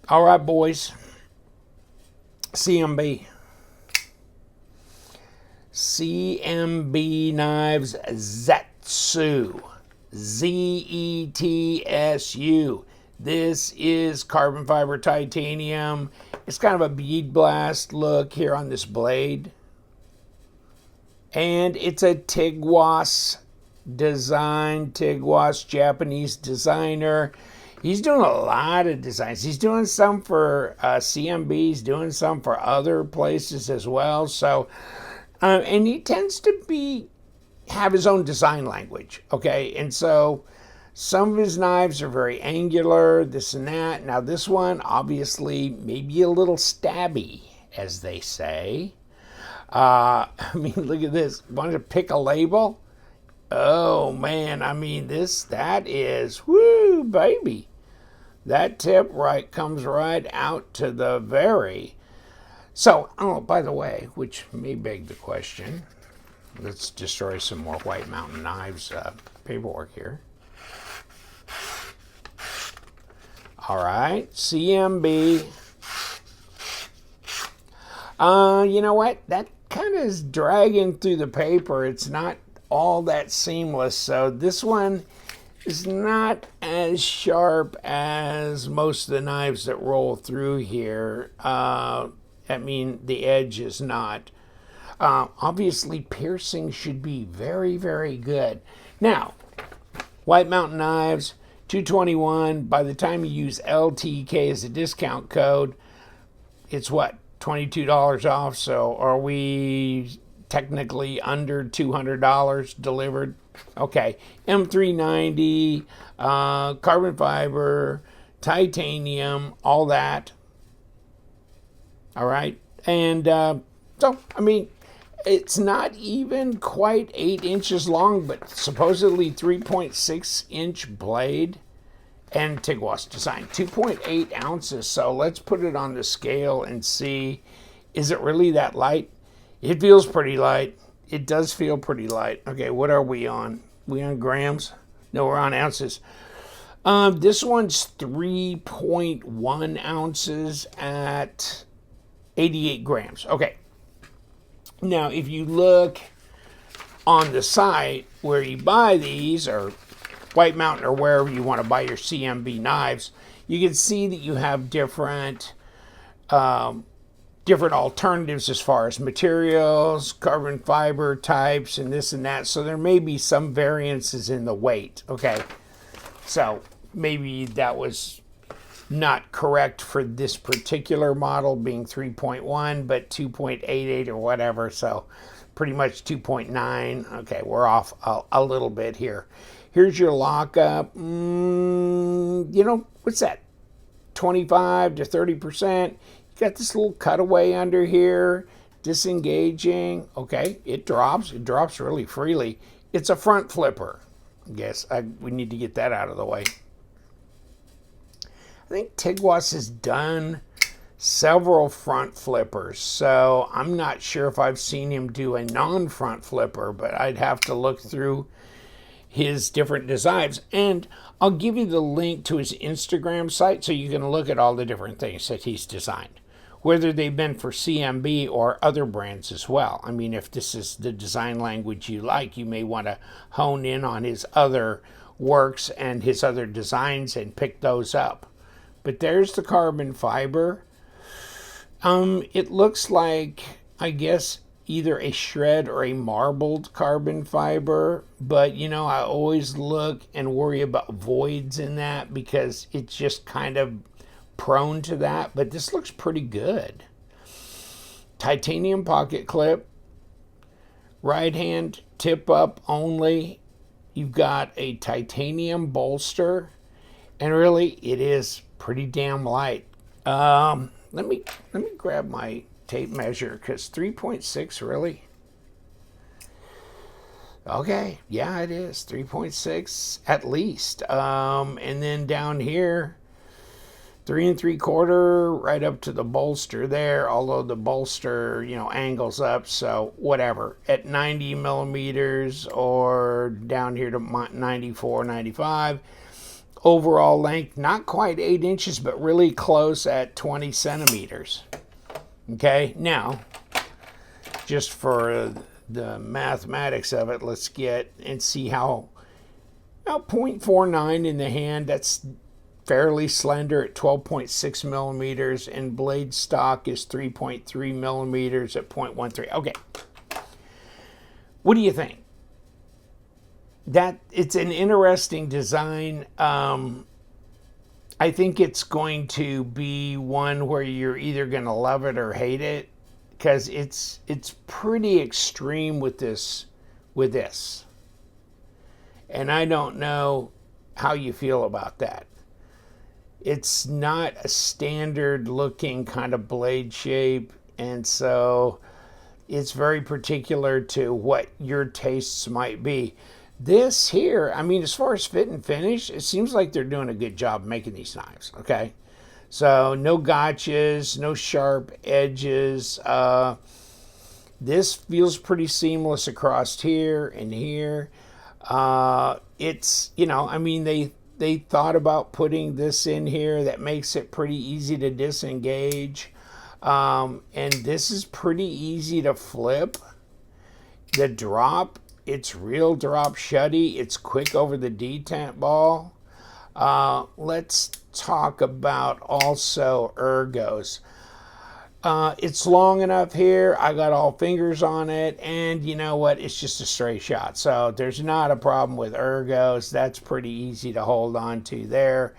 All right, boys. CMB. CMB Knives Zetsu. Zetsu. This is carbon fiber titanium. It's kind of a bead blast look here on this blade. And it's a Tiguass design. Tiguass, Japanese designer. He's doing a lot of designs. He's doing some for CMB. He's doing some for other places as well. So, and he tends to have his own design language. Okay, and so some of his knives are very angular, this and that. Now this one, obviously, maybe a little stabby, as they say. I mean, look at this. Want to pick a label? Oh man, I mean that is, woo, baby. That tip comes right out to the very. So, oh, by the way, which may beg the question, let's destroy some more White Mountain Knives paperwork here. All right, CMB. You know what? That kind of is dragging through the paper. It's not all that seamless. So this one is not as sharp as most of the knives that roll through here. I mean, the edge is not. Obviously, piercing should be very, very good. Now, White Mountain Knives, $221. By the time you use LTK as a discount code, it's what? $22 off. So are we technically under $200 delivered? Okay, M390, carbon fiber, titanium, all that. All right, and so, I mean, it's not even quite 8 inches long, but supposedly 3.6-inch blade and Tiguass design, 2.8 ounces. So let's put it on the scale and see, is it really that light? It feels pretty light. It does feel pretty light. Okay, what are we on? We on grams? No, we're on ounces. This one's 3.1 ounces at 88 grams. Okay. Now, if you look on the site where you buy these, or White Mountain, or wherever you want to buy your CMB knives, you can see that you have different alternatives as far as materials, carbon fiber types, and this and that. So there may be some variances in the weight. Okay, so maybe that was not correct for this particular model being 3.1, but 2.88 or whatever. So pretty much 2.9. Okay, we're off a little bit here. Here's your lockup. You know, what's that? 25 to 30%. You got this little cutaway under here, disengaging. Okay, it drops. It drops really freely. It's a front flipper. I guess we need to get that out of the way. I think Tiguas has done several front flippers, so I'm not sure if I've seen him do a non-front flipper, but I'd have to look through his different designs. And I'll give you the link to his Instagram site so you can look at all the different things that he's designed, whether they've been for CMB or other brands as well. I mean, if this is the design language you like, you may want to hone in on his other works and his other designs and pick those up. But there's the carbon fiber. It looks like, I guess, either a shred or a marbled carbon fiber. But, you know, I always look and worry about voids in that because it's just kind of prone to that. But this looks pretty good. Titanium pocket clip. Right hand tip up only. You've got a titanium bolster. And really, it is pretty damn light. Let me grab my tape measure, because 3.6, really? Okay, yeah, it is 3.6 at least. And then down here, 3 3/4 right up to the bolster there, although the bolster, you know, angles up, so whatever. At 90 millimeters or down here to 94, 95. overall length, not quite 8 inches, but really close at 20 centimeters. Okay, now, just for the mathematics of it, let's get and see how, about 0.49 in the hand, that's fairly slender at 12.6 millimeters, and blade stock is 3.3 millimeters at 0.13. Okay, what do you think? That it's an interesting design. I think it's going to be one where you're either going to love it or hate it, because it's pretty extreme with this. And I don't know how you feel about that. It's not a standard looking kind of blade shape, and so it's very particular to what your tastes might be. This here, I mean, as far as fit and finish, it seems like they're doing a good job making these knives, okay? So no gotchas, no sharp edges. This feels pretty seamless across here and here. It's, you know, I mean, they thought about putting this in here that makes it pretty easy to disengage. And this is pretty easy to flip. The drop, it's real drop shutty. It's quick over the detent ball. Let's talk about also ergos. It's long enough here. I got all fingers on it, and you know what? It's just a straight shot. So there's not a problem with ergos. That's pretty easy to hold on to there.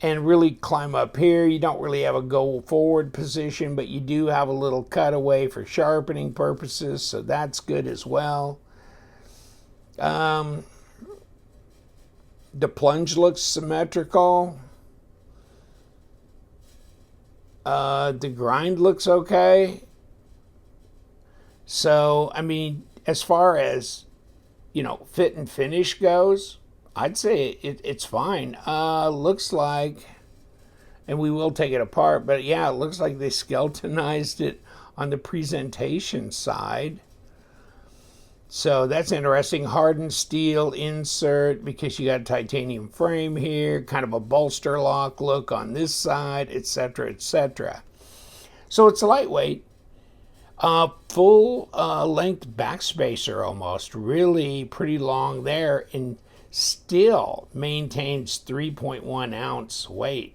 And really climb up here. You don't really have a go forward position, but you do have a little cutaway for sharpening purposes, so that's good as well. The plunge looks symmetrical. The grind looks okay. So, I mean, as far as, you know, fit and finish goes, I'd say it's fine. Looks like, and we will take it apart, but yeah, it looks like they skeletonized it on the presentation side. So that's interesting. Hardened steel insert because you got a titanium frame here, kind of a bolster lock look on this side, etc., etc. So it's lightweight. Full length backspacer almost, really pretty long there, and still maintains 3.1 ounce weight,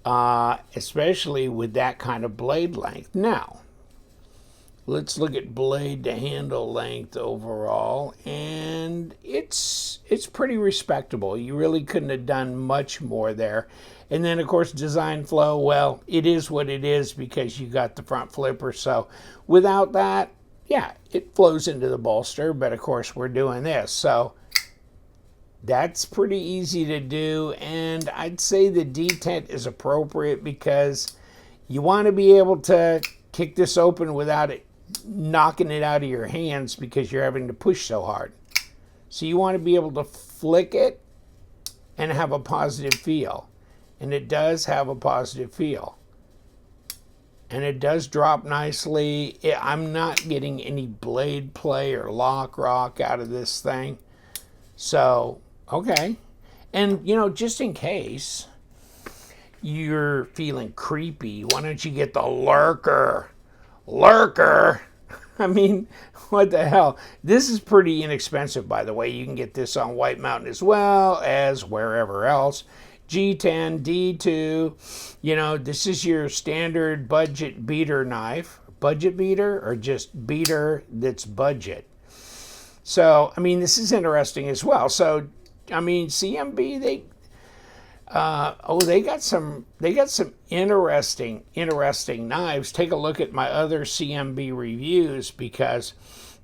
especially with that kind of blade length. Now, let's look at blade to handle length overall, and it's pretty respectable. You really couldn't have done much more there. And then, of course, design flow, well, it is what it is because you got the front flipper. So without that, yeah, it flows into the bolster, but of course we're doing this. So that's pretty easy to do, and I'd say the detent is appropriate because you want to be able to kick this open without it knocking it out of your hands because you're having to push so hard. So you want to be able to flick it and have a positive feel. And it does have a positive feel. And it does drop nicely. I'm not getting any blade play or lock rock out of this thing. So, okay. And, you know, just in case you're feeling creepy, why don't you get the lurker? Lurker. I mean, what the hell? This is pretty inexpensive, by the way. You can get this on White Mountain as well as wherever else. G10, D2, you know, this is your standard budget beater knife. Budget beater or just beater that's budget? So, I mean, this is interesting as well. So, I mean, CMB, they got some interesting knives. Take a look at my other CMB reviews because,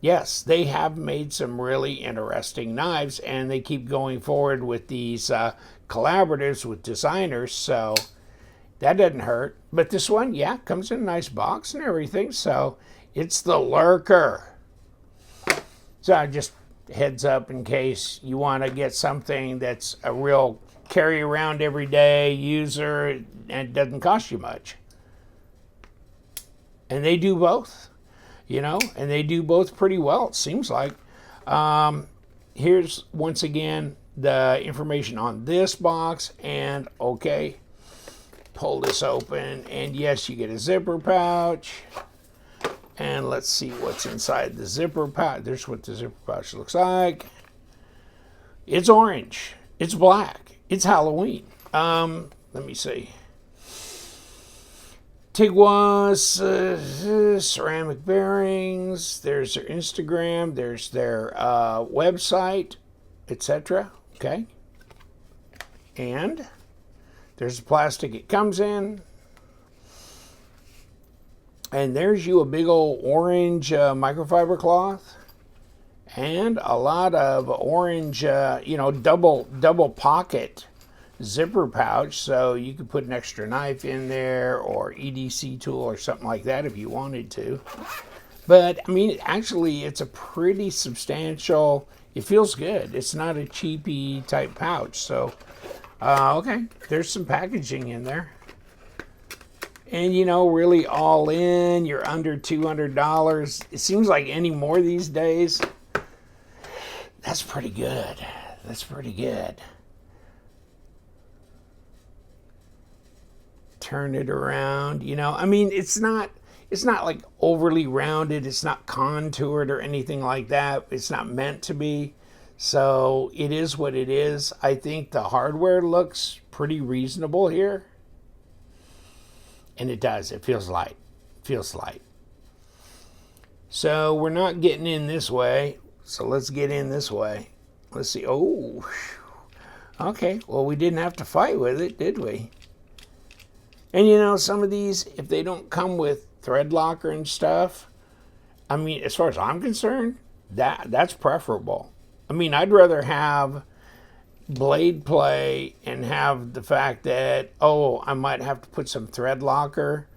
yes, they have made some really interesting knives, and they keep going forward with these collaboratives with designers, so that doesn't hurt. But this one, yeah, comes in a nice box and everything, so it's the Lurker. So just heads up in case you want to get something that's a real carry around everyday user and doesn't cost you much. And they do both, you know, and they do both pretty well, it seems like. Here's, once again, the information on this box, and okay, pull this open, and yes, you get a zipper pouch. And let's see what's inside the zipper pouch. There's what the zipper pouch looks like. It's orange. It's black. It's Halloween. Let me see. Tiguas, ceramic bearings. There's their Instagram. There's their website, etc. Okay. And there's the plastic it comes in. And there's you a big old orange microfiber cloth. And a lot of orange, double pocket zipper pouch, so you could put an extra knife in there or EDC tool or something like that if you wanted to. But I mean, actually, it's a pretty substantial. It feels good. It's not a cheapy type pouch. So, okay, there's some packaging in there. And really all in, you're under $200. It seems like any more these days. That's pretty good. That's pretty good. Turn it around, I mean, it's not like overly rounded. It's not contoured or anything like that. It's not meant to be. So it is what it is. I think the hardware looks pretty reasonable here. And it does. It feels light. Feels light. So we're not getting in this way. So let's get in this way. Let's see. Oh, okay. Well, we didn't have to fight with it, did we? And some of these, if they don't come with thread locker and stuff, I mean, as far as I'm concerned, that's preferable. I mean, I'd rather have blade play and have the fact that, I might have to put some thread locker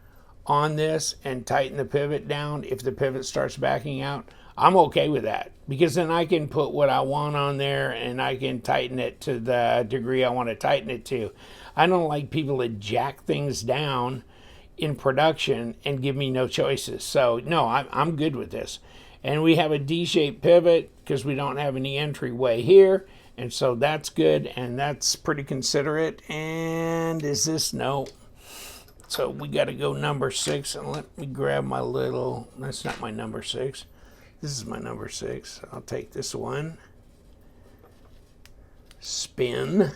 on this and tighten the pivot down if the pivot starts backing out. I'm okay with that, because then I can put what I want on there and I can tighten it to the degree I want to tighten it to. I don't like people that jack things down in production and give me no choices. So no, I'm good with this. And we have a D-shaped pivot because we don't have any entryway here. And so that's good, and that's pretty considerate. And is this? No. So we got to go number 6, and let me grab my little, that's not my number 6. This is my number 6. I'll take this one. Spin.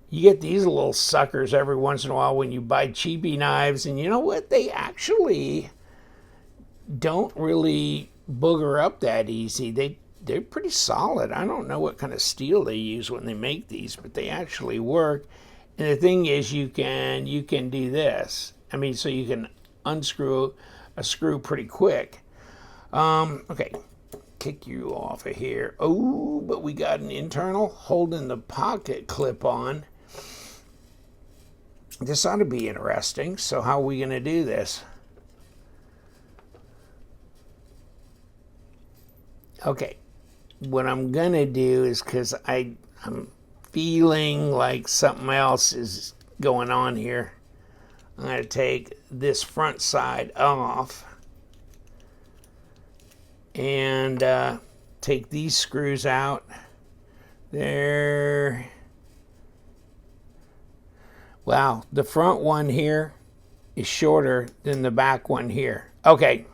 You get these little suckers every once in a while when you buy cheapy knives, and you know what? They actually don't really booger up that easy. They're pretty solid. I don't know what kind of steel they use when they make these, but they actually work. And the thing is, you can do this. I mean, so you can unscrew a screw pretty quick. Okay, kick you off of here. Oh, but we got an internal holding the pocket clip on. This ought to be interesting. So how are we going to do this? Okay, what I'm going to do is, because I'm feeling like something else is going on here, I'm going to take this front side off and take these screws out. There. Wow, the front one here is shorter than the back one here. Okay,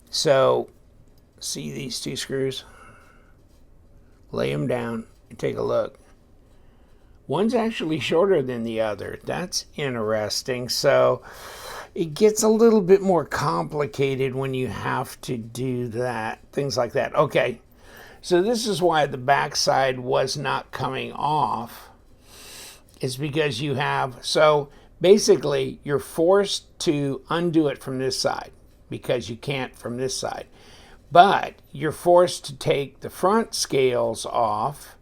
so see these 2 screws? Lay them down and take a look. One's actually shorter than the other. That's interesting. So it gets a little bit more complicated when you have to do that, things like that. Okay, so this is why the back side was not coming off. It's because you have, so basically you're forced to undo it from this side because you can't from this side. But you're forced to take the front scales off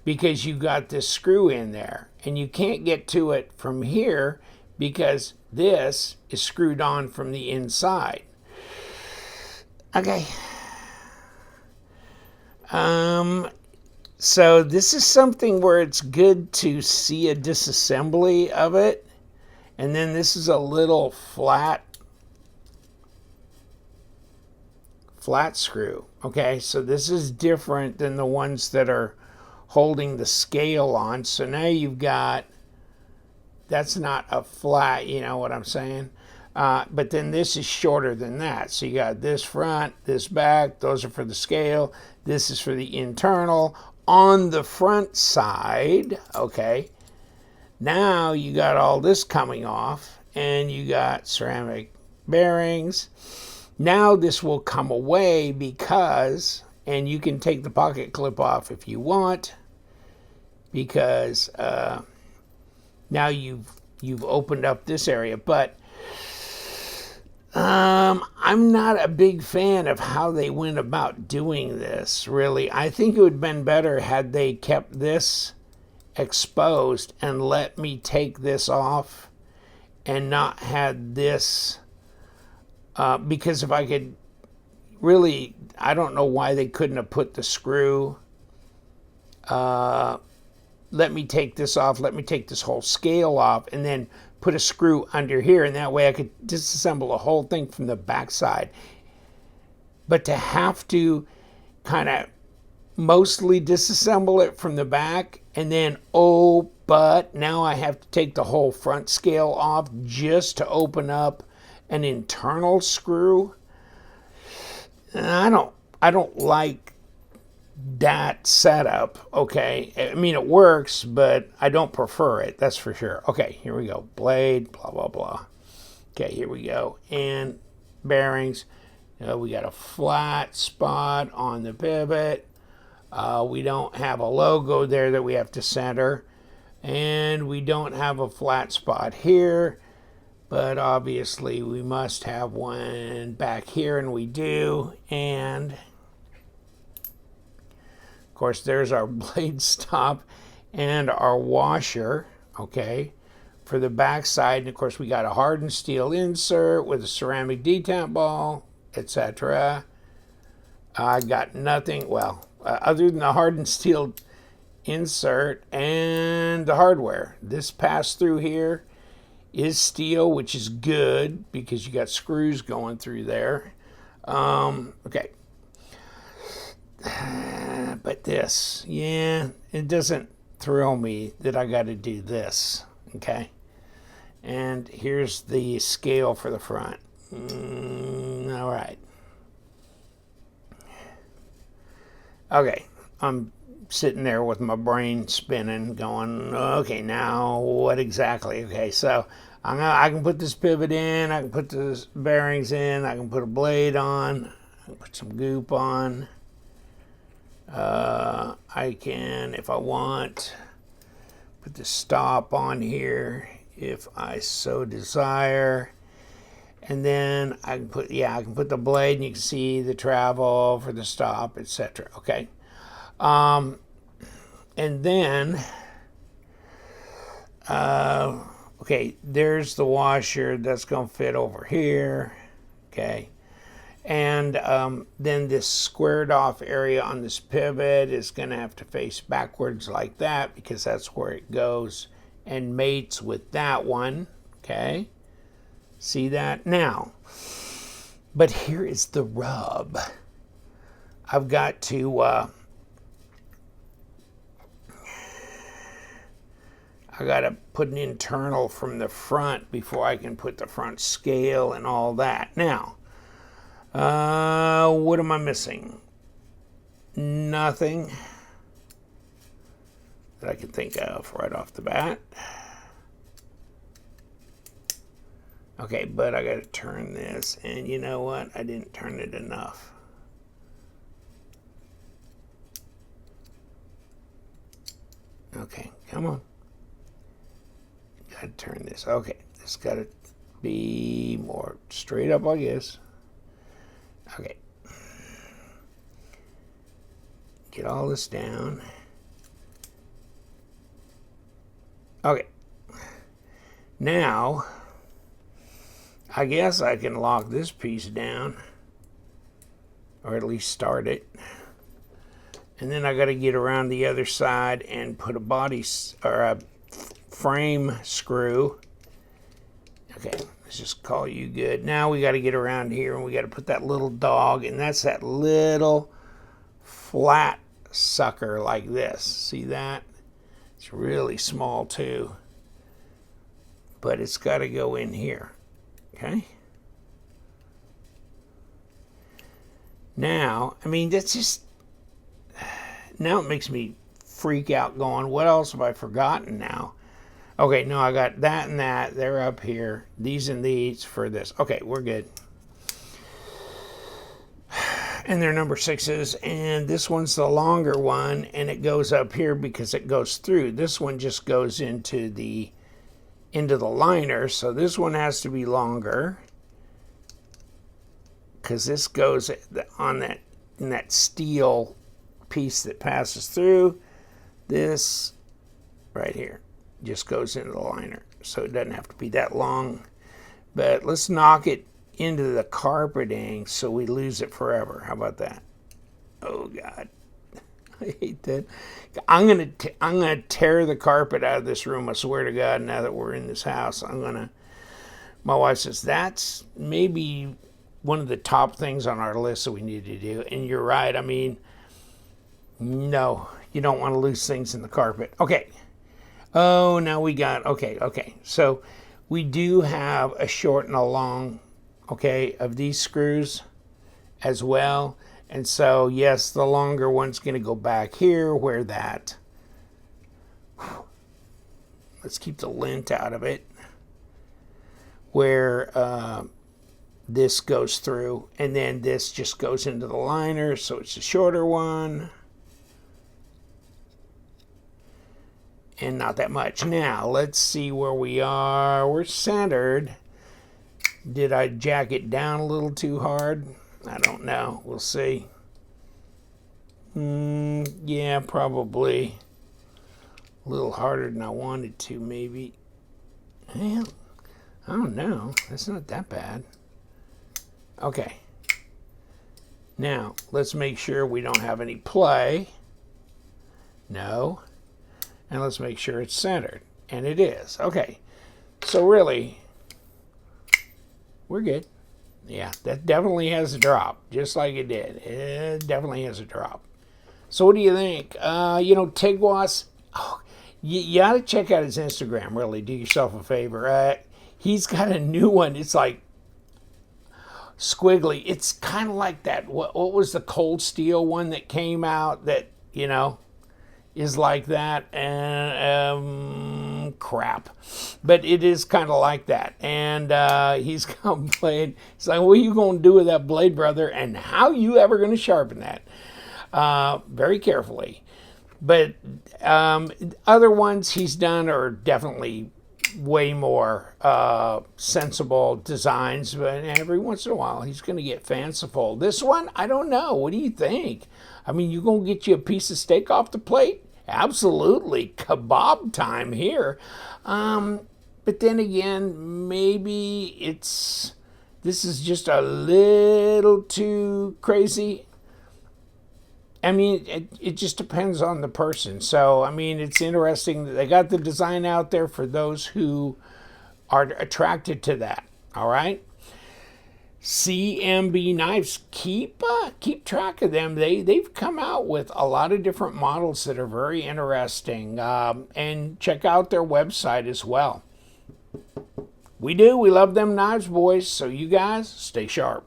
because you got this screw in there, and you can't get to it from here because this is screwed on from the inside. Okay. So this is something where it's good to see a disassembly of it. And then this is a little flat screw. Okay, so this is different than the ones that are holding the scale on. So now you've got, that's not a flat, you know what I'm saying? But then this is shorter than that. So you got this front, this back, those are for the scale. This is for the internal. On the front side, okay, now you got all this coming off and you got ceramic bearings. Now this will come away because, and you can take the pocket clip off if you want, because now you've opened up this area. But I'm not a big fan of how they went about doing this, really. I think it would have been better had they kept this exposed and let me take this off and not had this, because if I could really, I don't know why they couldn't have put the screw, let me take this off, let me take this whole scale off, and then put a screw under here, and that way I could disassemble the whole thing from the backside. But to have to kind of mostly disassemble it from the back, and then, oh, but now I have to take the whole front scale off just to open up an internal screw. I don't like that setup, okay? I mean, it works, but I don't prefer it, that's for sure. Okay, here we go. Blade, blah, blah, blah. Okay, here we go. And bearings. We got a flat spot on the pivot. We don't have a logo there that we have to center. And we don't have a flat spot here. But obviously, we must have one back here, and we do. And of course, there's our blade stop and our washer, okay, for the back side. And of course, we got a hardened steel insert with a ceramic detamp ball, etc. I got nothing, well, other than the hardened steel insert and the hardware. This pass through here is steel, which is good because you got screws going through there. Okay. But this, yeah, it doesn't thrill me that I got to do this, okay? And here's the scale for the front. All right. Okay, I'm sitting there with my brain spinning, going, okay, now what exactly? Okay, so I can put this pivot in, I can put the bearings in, I can put a blade on, I can put some goop on. I can, if I want, put the stop on here if I so desire. And then I can put, I can put the blade and you can see the travel for the stop, etc. Okay. And then, okay, there's the washer that's going to fit over here. Okay. And then this squared off area on this pivot is going to have to face backwards like that because that's where it goes and mates with that one. Okay. See that? Now, but here is the rub. I've got to, I got to put an internal from the front before I can put the front scale and all that. Now, what am I missing? Nothing that I can think of right off the bat. Okay, but I got to turn this, and you know what? I didn't turn it enough. Okay, come on. Got to turn this. Okay, this got to be more straight up, I guess. Okay. Get all this down. Okay. Now, I guess I can lock this piece down, or at least start it. And then I got to get around the other side and put a body or a frame screw. Okay, let's just call you good. Now we got to get around here and we got to put that little dog, and that's that little flat sucker like this. See that? It's really small too. But it's got to go in here. Okay? Now, I mean, that's just... Now it makes me freak out going, what else have I forgotten now? Okay, no, I got that and that. They're up here. These and these for this. Okay, we're good. And they're number 6s. And this one's the longer one. And it goes up here because it goes through. This one just goes into the liner. So this one has to be longer. Because this goes on that, in that steel piece that passes through. This right here just goes into the liner, so it doesn't have to be that long. But let's knock it into the carpeting so we lose it forever. How about that? Oh God, I hate that. I'm gonna tear the carpet out of this room. I swear to God. Now that we're in this house, my wife says that's maybe one of the top things on our list that we need to do. And you're right. I mean, no, you don't want to lose things in the carpet. Okay. Oh, now we got, okay. So we do have a short and a long, okay, of these screws as well. And so, yes, the longer one's going to go back here where that, let's keep the lint out of it, where this goes through, and then this just goes into the liner, so it's a shorter one. And not that much. Now, let's see where we are. We're centered. Did I jack it down a little too hard? I don't know. We'll see. Yeah, probably a little harder than I wanted to, maybe. Well, I don't know. That's not that bad. Okay. Now, let's make sure we don't have any play. No. And let's make sure it's centered. And it is. Okay. So really, we're good. Yeah, that definitely has a drop, just like it did. It definitely has a drop. So what do you think? Tiguass, you ought to check out his Instagram, really. Do yourself a favor. He's got a new one. It's like squiggly. It's kind of like that. What was the cold steel one that came out that, is like that, and crap, but it is kind of like that. And he's complained. He's like, "What are you going to do with that blade, brother? And how you ever going to sharpen that?" Very carefully. But other ones he's done are definitely way more sensible designs. But every once in a while, he's going to get fanciful. This one, I don't know. What do you think? I mean, you going to get you a piece of steak off the plate? Absolutely, kebab time here. But then again, maybe this is just a little too crazy. I mean, it just depends on the person. So, I mean, it's interesting that they got the design out there for those who are attracted to that. All right. CMB knives, keep track of them. They've come out with a lot of different models that are very interesting, and check out their website as well. We love them knives, boys. So you guys stay sharp.